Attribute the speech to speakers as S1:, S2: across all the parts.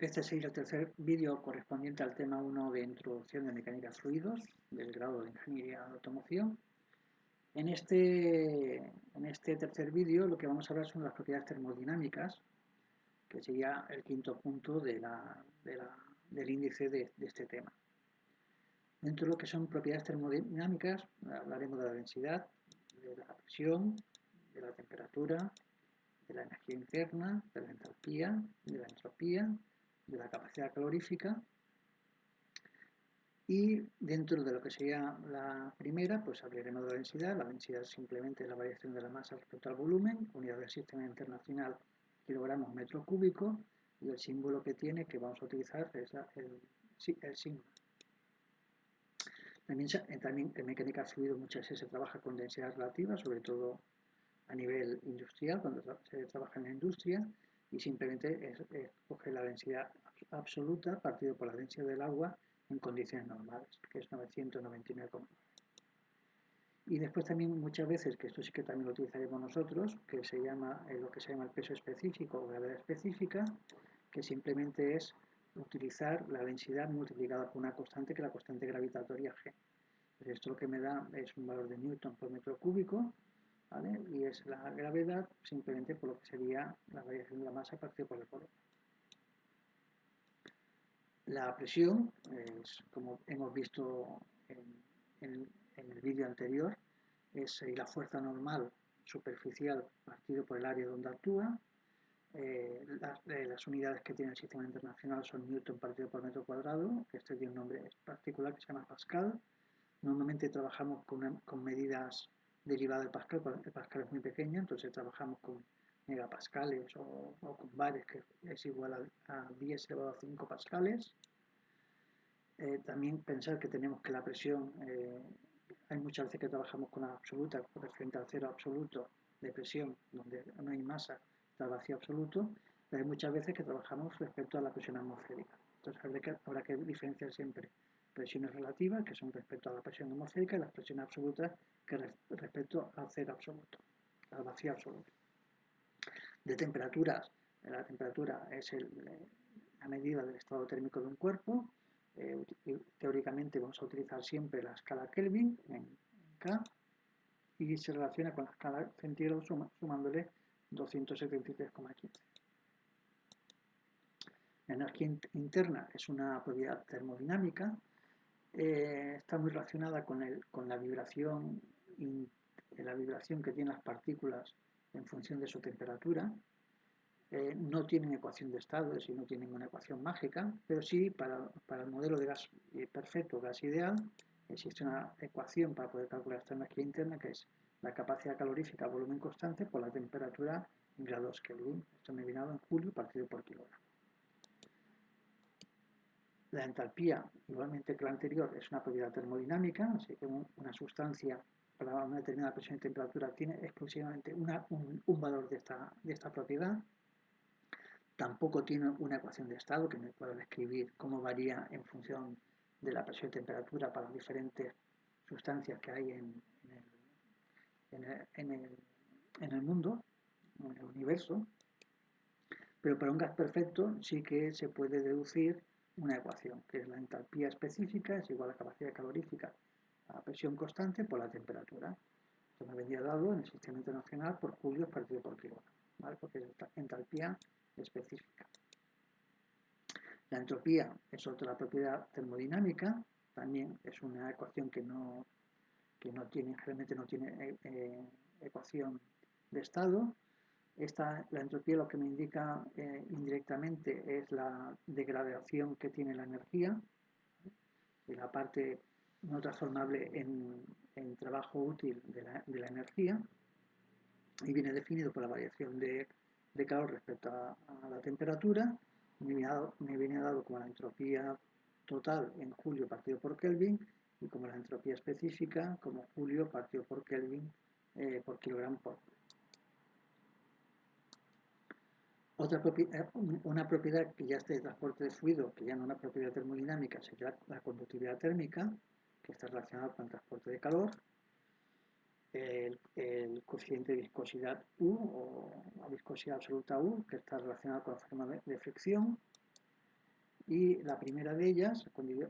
S1: Este sería el tercer vídeo correspondiente al tema 1 de Introducción de Mecánica de Fluidos del grado de Ingeniería de Automoción. En este tercer vídeo lo que vamos a hablar son las propiedades termodinámicas, que sería el quinto punto del índice de este tema. Dentro de lo que son propiedades termodinámicas hablaremos de la densidad, de la presión, de la temperatura, de la energía interna, de la entalpía, de la entropía, de la capacidad calorífica. Y dentro de lo que sería la primera, pues hablaremos de la densidad. La densidad es simplemente la variación de la masa respecto al volumen, unidad del sistema internacional kilogramos metro cúbico, y el símbolo que tiene, que vamos a utilizar, es el sigma. También en mecánica de fluidos muchas veces se trabaja con densidad relativa, sobre todo a nivel industrial, cuando se trabaja en la industria, y simplemente es coger la densidad absoluta partido por la densidad del agua en condiciones normales, que es 999,9. Y después también muchas veces, que esto sí que también lo utilizaremos nosotros, que se llama lo que se llama el peso específico o gravedad específica, que simplemente es utilizar la densidad multiplicada por una constante, que es la constante gravitatoria G. Pues esto lo que me da es un valor de newton por metro cúbico, ¿vale? Y es la gravedad simplemente por lo que sería la variación de la masa partido por el volumen. La presión, como hemos visto en el vídeo anterior, es la fuerza normal superficial partido por el área donde actúa. Las unidades que tiene el sistema internacional son newton partido por metro cuadrado, que este tiene un nombre particular que se llama Pascal. Normalmente trabajamos con medidas derivadas de Pascal, porque Pascal es muy pequeña, entonces trabajamos con megapascales o con bares, que es igual a 10 elevado a 5 pascales. También pensar que tenemos que la presión, hay muchas veces que trabajamos con la absoluta, frente al cero absoluto de presión, donde no hay masa, está vacío absoluto, pero hay muchas veces que trabajamos respecto a la presión atmosférica. Entonces habrá que diferenciar siempre presiones relativas, que son respecto a la presión atmosférica, y las presiones absolutas, que respecto al cero absoluto, al vacío absoluto. De temperaturas, la temperatura es la medida del estado térmico de un cuerpo. Teóricamente vamos a utilizar siempre la escala Kelvin en K, y se relaciona con la escala centígrados sumándole 273,15. La energía interna es una propiedad termodinámica, está muy relacionada con la vibración que tienen las partículas en función de su temperatura. No tienen ecuación de estado, es decir, no tienen una ecuación mágica, pero sí para el modelo de gas perfecto, gas ideal, existe una ecuación para poder calcular esta energía interna, que es la capacidad calorífica a volumen constante por la temperatura en grados Kelvin. Esto me viene dado en julio partido por kilogramo. La entalpía, igualmente que la anterior, es una propiedad termodinámica, así que una sustancia para una determinada presión y temperatura tiene exclusivamente un valor de esta propiedad. Tampoco tiene una ecuación de estado que me pueda describir cómo varía en función de la presión y temperatura para las diferentes sustancias que hay en el mundo, en el universo. Pero para un gas perfecto sí que se puede deducir una ecuación, que es la entalpía específica es igual a la capacidad calorífica a presión constante por la temperatura. Esto me venía dado en el sistema internacional por julios partido por kilogramo, ¿vale? Porque es entalpía específica. La entropía es otra propiedad termodinámica, también es una ecuación que generalmente no tiene ecuación de estado. La entropía lo que me indica indirectamente es la degradación que tiene la energía, y la parte no transformable en trabajo útil de la energía, y viene definido por la variación de calor respecto a la temperatura. Me viene dado como la entropía total en julio partido por Kelvin, y como la entropía específica como julio partido por Kelvin por kilogramo por julio. Una propiedad que ya es de transporte de fluido, que ya no es una propiedad termodinámica, sería la conductividad térmica, que está relacionada con el transporte de calor. El coeficiente de viscosidad U, o la viscosidad absoluta U, que está relacionada con la forma de fricción. Y la primera de ellas,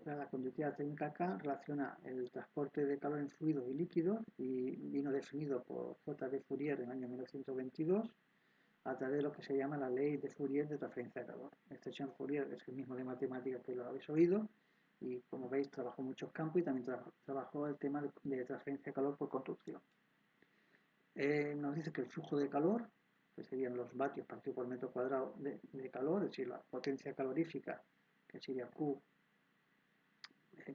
S1: la conductividad térmica K, relaciona el transporte de calor en fluidos y líquidos y vino definido por J. de Fourier en el año 1922 a través de lo que se llama la ley de Fourier de transferencia de calor. La extensión Fourier es el mismo de matemáticas que lo habéis oído y, como veis, trabajó muchos campos y también trabajó el tema de transferencia de calor por conducción. Nos dice que el flujo de calor, que serían los vatios partido por metro cuadrado de calor, es decir, la potencia calorífica, que sería Q,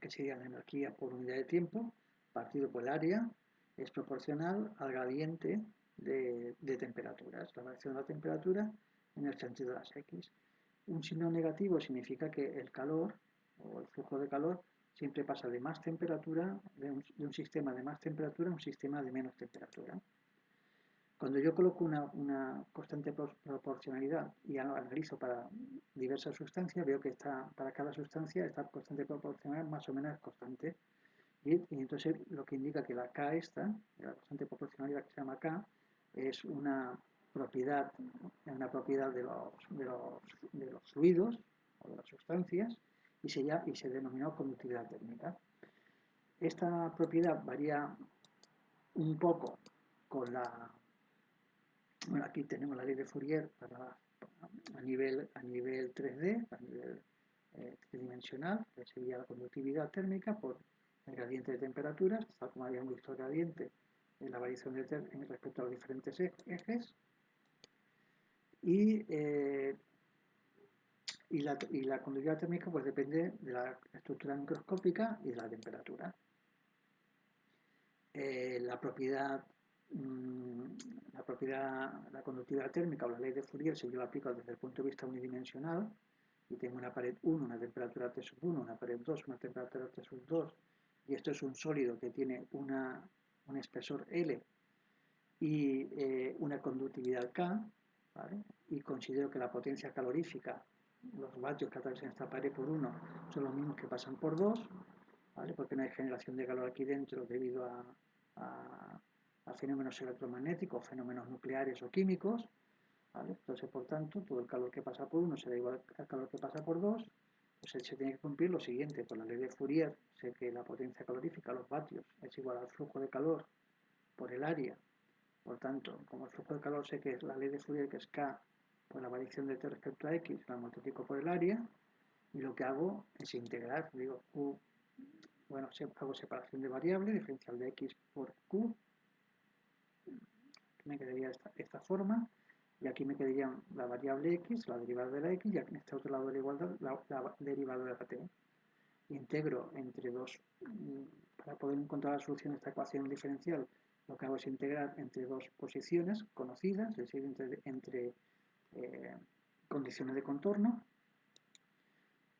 S1: que sería la energía por unidad de tiempo, partido por el área, es proporcional al gradiente de temperaturas, la variación de la temperatura en el sentido de las X. Un signo negativo significa que el calor, o el flujo de calor, siempre pasa de más temperatura, de un sistema de más temperatura a un sistema de menos temperatura. Cuando yo coloco una constante proporcionalidad y analizo para diversas sustancias, veo que para cada sustancia esta constante proporcional más o menos es constante. Y entonces lo que indica que la K esta, la constante proporcionalidad que se llama K, es una propiedad de los fluidos o de las sustancias y se denominó conductividad térmica. Esta propiedad varía un poco con la... Bueno, aquí tenemos la ley de Fourier a nivel 3D, a nivel tridimensional, que sería la conductividad térmica por el gradiente de temperaturas, tal como habíamos visto el gradiente en la variación respecto a los diferentes ejes. Y la conductividad térmica pues depende de la estructura microscópica y de la temperatura. La conductividad térmica o la ley de Fourier se lleva aplicado desde el punto de vista unidimensional y tengo una pared 1, una temperatura T sub 1, una pared 2, una temperatura T sub 2 y esto es un sólido que tiene un espesor L y una conductividad K, ¿vale? Y considero que la potencia calorífica, los vatios que atraviesan esta pared por 1 son los mismos que pasan por 2, ¿vale? Porque no hay generación de calor aquí dentro debido a fenómenos electromagnéticos, fenómenos nucleares o químicos, ¿vale? Entonces, por tanto, todo el calor que pasa por 1 será igual al calor que pasa por 2, pues se tiene que cumplir lo siguiente, por la ley de Fourier, sé que la potencia calorífica, los vatios, es igual al flujo de calor por el área, por tanto, como el flujo de calor sé que es la ley de Fourier, que es K por la variación de T respecto a X, la multiplico por el área, y lo que hago es integrar, digo Q, bueno, hago separación de variable, diferencial de X por Q, me quedaría esta forma, y aquí me quedaría la variable X, la derivada de la X, y en este otro lado de la igualdad, la derivada de la T. Integro entre dos, para poder encontrar la solución de esta ecuación diferencial, lo que hago es integrar entre dos posiciones conocidas, es decir, entre condiciones de contorno,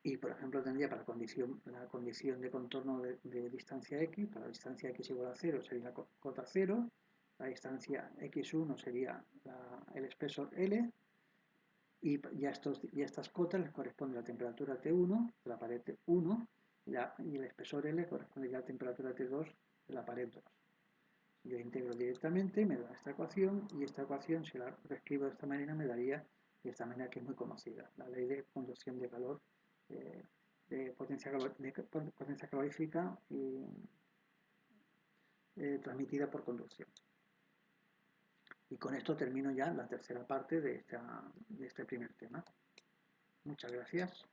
S1: y por ejemplo tendría para la condición de contorno de distancia x, para la distancia x igual a 0 sería la cota 0, la distancia x1 sería el espesor L, y estas cotas les corresponde la temperatura T1 de la pared 1 y el espesor L corresponde a la temperatura T2 de la pared 2. Yo integro directamente, me da esta ecuación y esta ecuación, si la reescribo de esta manera, me daría de esta manera que es muy conocida, la ley de conducción de calor, de potencia calorífica transmitida por conducción. Y con esto termino ya la tercera parte de este primer tema. Muchas gracias.